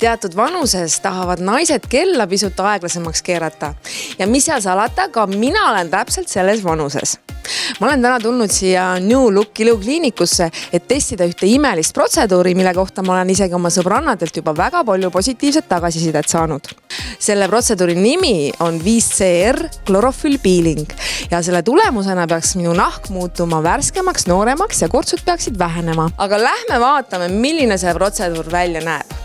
Teatud vanuses tahavad naised kella pisut aeglasemaks keerata. Ja mis seal salata, ka mina olen täpselt selles vanuses. Ma olen täna tulnud siia New Look ilukliinikusse, et testida ühte imelist protseduuri, mille kohta ma olen isegi oma sõbrannadelt juba väga palju positiivset tagasisidet saanud. Selle protseduuri nimi on 5CR Chlorophyll Peeling ja selle tulemusena peaks minu nahk muutuma värskemaks, nooremaks ja kortsud peaksid vähenema. Aga lähme vaatame, milline see protseduur välja näeb.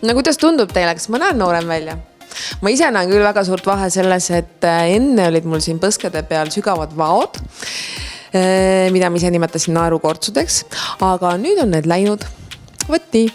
No kuidas tundub teile, kas ma näen noorem välja? Ma ise näen küll väga suurt vahe selles, et enne olid mul siin põskede peal sügavad vaod, mida ma ise nimetasin naerukortsudeks, aga nüüd on need läinud. Võt nii.